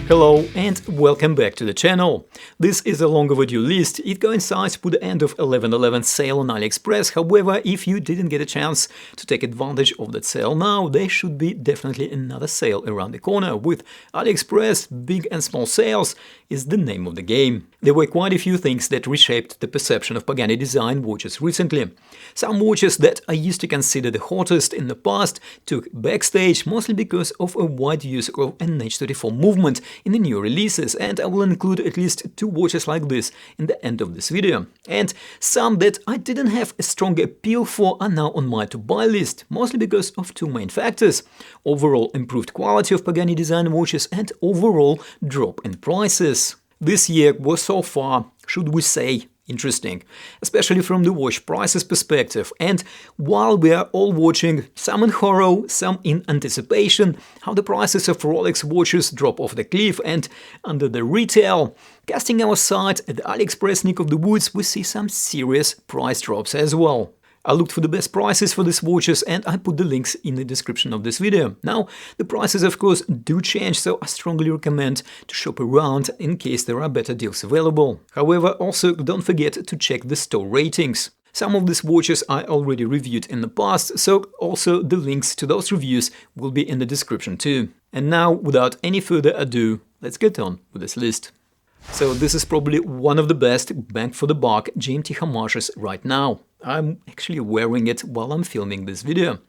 Hello and welcome back to the channel. This is a long overdue list. It coincides with the end of 11/11 sale on AliExpress. However, if you didn't get a chance to take advantage of that sale now, there should be definitely another sale around the corner. With AliExpress, big and small sales is the name of the game. There were quite a few things that reshaped the perception of Pagani Design watches recently. Some watches that I used to consider the hottest in the past took backstage, mostly because of a wide use of NH34 movement in the new releases, and I will include at least two watches like this in the end of this video. And some that I didn't have a strong appeal for are now on my to-buy list, mostly because of two main factors: overall improved quality of Pagani Design watches and overall drop in prices. This year was so far, should we say, interesting, especially from the watch prices perspective. And while we are all watching, some in horror, some in anticipation, how the prices of Rolex watches drop off the cliff and under the retail, casting our sight at the AliExpress neck of the woods, we see some serious price drops as well. I looked for the best prices for these watches and I put the links in the description of this video. Now, the prices of course do change, so I strongly recommend to shop around in case there are better deals available. However, also don't forget to check the store ratings. Some of these watches I already reviewed in the past, so also the links to those reviews will be in the description too. And now, without any further ado, let's get on with this list. So this is probably one of the best bang for the buck GMT homages right now. I'm actually wearing it while I'm filming this video.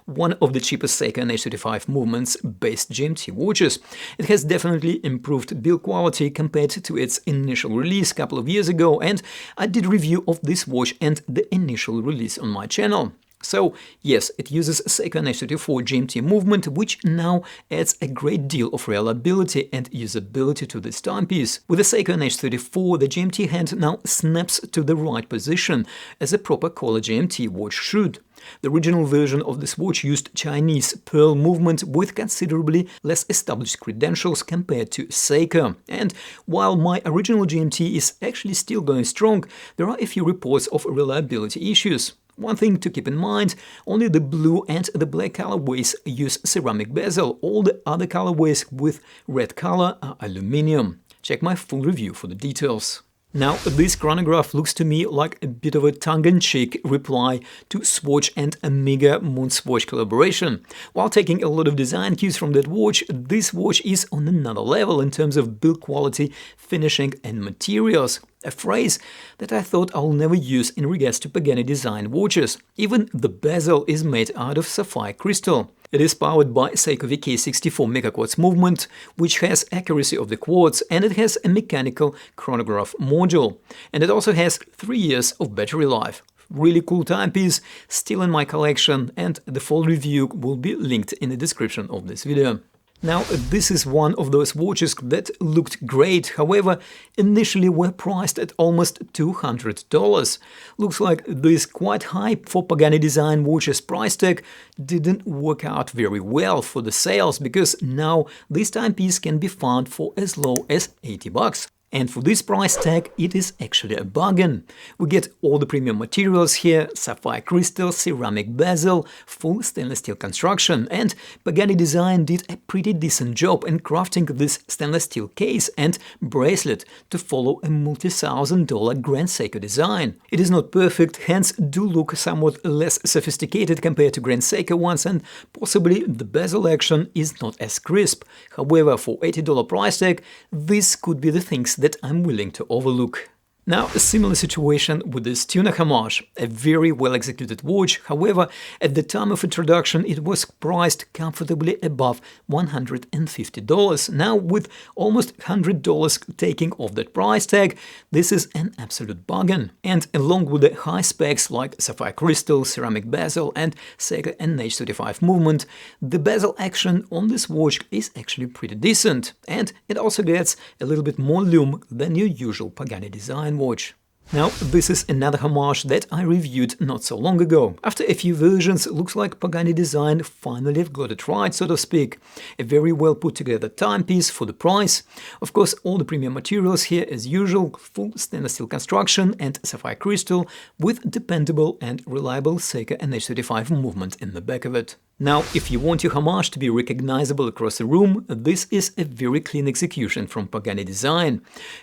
One of the cheapest Seiko NH34 movements-based GMT watches. It has definitely improved build quality compared to its initial release a couple of years ago, and I did review of this watch and the initial release on my channel. So yes, it uses Seiko NH34 GMT movement, which now adds a great deal of reliability and usability to this timepiece. With the Seiko NH34, the GMT hand now snaps to the right position, as a proper collar GMT watch should. The original version of this watch used Chinese Pearl movement with considerably less established credentials compared to Seiko. And while my original GMT is actually still going strong, there are a few reports of reliability issues. One thing to keep in mind, only the blue and the black colorways use ceramic bezel, all the other colorways with red color are aluminum. Check my full review for the details. Now, this chronograph looks to me like a bit of a tongue-in-cheek reply to Swatch and Amiga moonswatch collaboration. While taking a lot of design cues from that watch, this watch is on another level in terms of build quality, finishing and materials. A phrase that I thought I'll never use in regards to Pagani Design watches. Even the bezel is made out of sapphire crystal. It is powered by Seiko VK64 megaquartz movement, which has accuracy of the quartz, and it has a mechanical chronograph module. And it also has 3 years of battery life. Really cool timepiece, still in my collection, and the full review will be linked in the description of this video. Now, this is one of those watches that looked great, however, initially were priced at almost $200. Looks like this quite high for Pagani Design watches price tag didn't work out very well for the sales, because now this timepiece can be found for as low as $80. And for this price tag, it is actually a bargain. We get all the premium materials here: sapphire crystal, ceramic bezel, full stainless steel construction, and Pagani Design did a pretty decent job in crafting this stainless steel case and bracelet to follow a multi-$1,000 Grand Seiko design. It is not perfect, hence do look somewhat less sophisticated compared to Grand Seiko ones, and possibly the bezel action is not as crisp. However, for $80 price tag, this could be the things that I'm willing to overlook. Now, a similar situation with this Tuna homage, a very well executed watch. However, at the time of introduction it was priced comfortably above $150. Now, with almost $100 taking off that price tag, this is an absolute bargain. And along with the high specs like sapphire crystal, ceramic bezel and Seiko NH34 movement, the bezel action on this watch is actually pretty decent. And it also gets a little bit more lume than your usual Pagani Design watch. Now, this is another homage that I reviewed not so long ago. After a few versions, looks like Pagani Design finally got it right, so to speak. A very well put together timepiece for the price. Of course, all the premium materials here as usual, full stainless steel construction and sapphire crystal with dependable and reliable Seiko NH34 movement in the back of it. Now, if you want your homage to be recognizable across the room, this is a very clean execution from Pagani Design.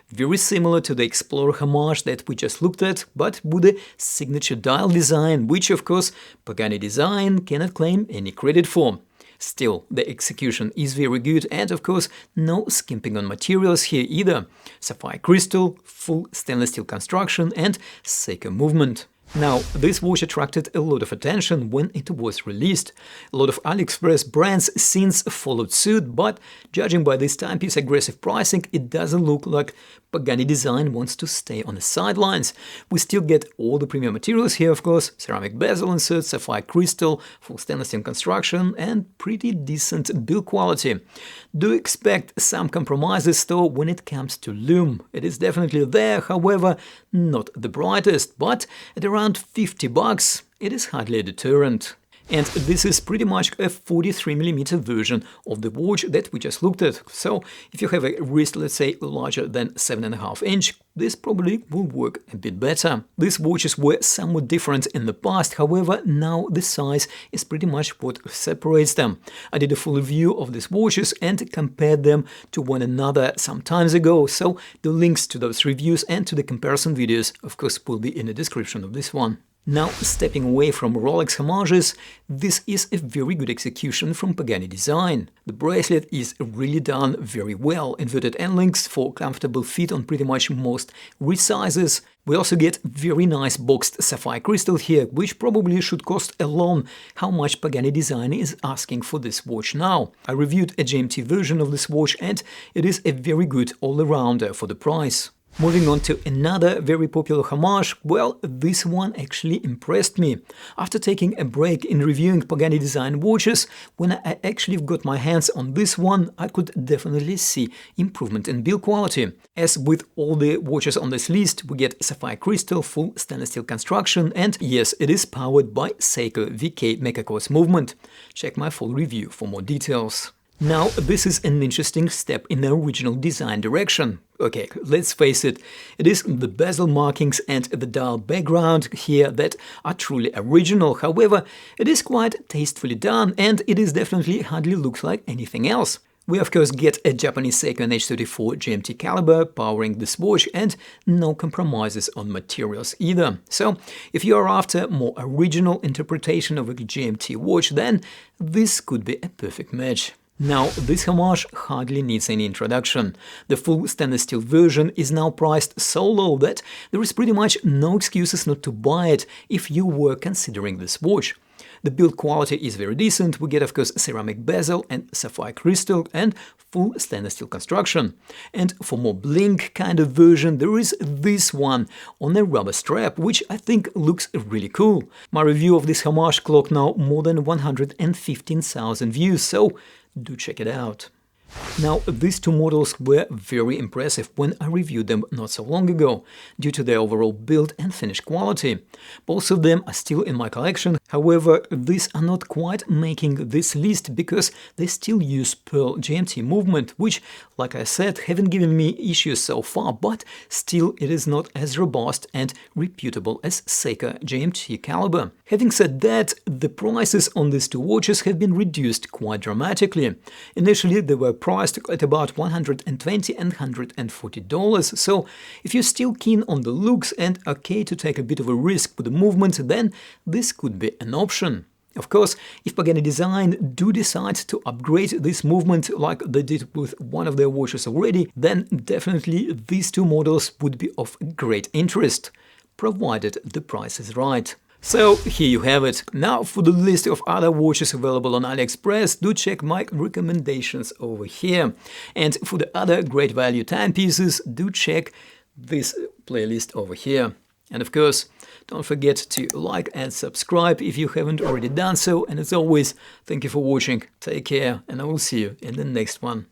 Very similar to the Explorer homage that we just looked at, but with a signature dial design, which of course Pagani Design cannot claim any credit for. Still, the execution is very good, and of course no skimping on materials here either. Sapphire crystal, full stainless steel construction and Seiko movement. Now, this watch attracted a lot of attention when it was released. A lot of AliExpress brands since followed suit, but judging by this timepiece aggressive pricing, it doesn't look like Pagani Design wants to stay on the sidelines. We still get all the premium materials here, of course, ceramic bezel inserts, sapphire crystal, full stainless steel construction, and pretty decent build quality. Do expect some compromises though when it comes to lume. It is definitely there, however, not the brightest, but at around $50, it is hardly a deterrent. And this is pretty much a 43mm version of the watch that we just looked at. So if you have a wrist, let's say, larger than 7.5 inch, this probably will work a bit better. These watches were somewhat different in the past, however, now the size is pretty much what separates them. I did a full review of these watches and compared them to one another some times ago, so the links to those reviews and to the comparison videos, of course, will be in the description of this one. Now, stepping away from Rolex homages, this is a very good execution from Pagani Design. The bracelet is really done very well, inverted end links for comfortable fit on pretty much most wrist sizes. We also get very nice boxed sapphire crystal here, which probably should cost alone how much Pagani Design is asking for this watch now. I reviewed a GMT version of this watch and it is a very good all-arounder for the price. Moving on to another very popular homage, well, this one actually impressed me. After taking a break in reviewing Pagani Design watches, when I actually got my hands on this one, I could definitely see improvement in build quality. As with all the watches on this list, we get sapphire crystal, full stainless steel construction, and yes, it is powered by Seiko VK Mecha movement. Check my full review for more details. Now, this is an interesting step in the original design direction. Okay, let's face it, it is the bezel markings and the dial background here that are truly original. However, it is quite tastefully done and it is definitely hardly looks like anything else. We of course get a Japanese Seiko NH34 GMT caliber powering this watch and no compromises on materials either. So, if you are after more original interpretation of a GMT watch, then this could be a perfect match. Now, this homage hardly needs any introduction. The full stainless steel version is now priced so low that there is pretty much no excuses not to buy it if you were considering this watch. The build quality is very decent. We get, of course, ceramic bezel and sapphire crystal and full stainless steel construction. And for more bling kind of version, there is this one on a rubber strap, which I think looks really cool. My review of this homage clocked now more than 115,000 views, so do check it out. Now, these two models were very impressive when I reviewed them not so long ago, due to their overall build and finish quality. Both of them are still in my collection, however, these are not quite making this list because they still use Pearl GMT movement, which, like I said, haven't given me issues so far, but still it is not as robust and reputable as Seiko GMT caliber. Having said that, the prices on these two watches have been reduced quite dramatically. Initially, they were priced at about $120 and $140, so if you're still keen on the looks and okay to take a bit of a risk with the movement, then this could be an option. Of course, if Pagani Design do decide to upgrade this movement like they did with one of their watches already, then definitely these two models would be of great interest, provided the price is right. So here you have it. Now for the list of other watches available on AliExpress, do check my recommendations over here. And for the other great value timepieces, do check this playlist over here. And of course, don't forget to like and subscribe if you haven't already done so. And as always, thank you for watching, take care, and I will see you in the next one.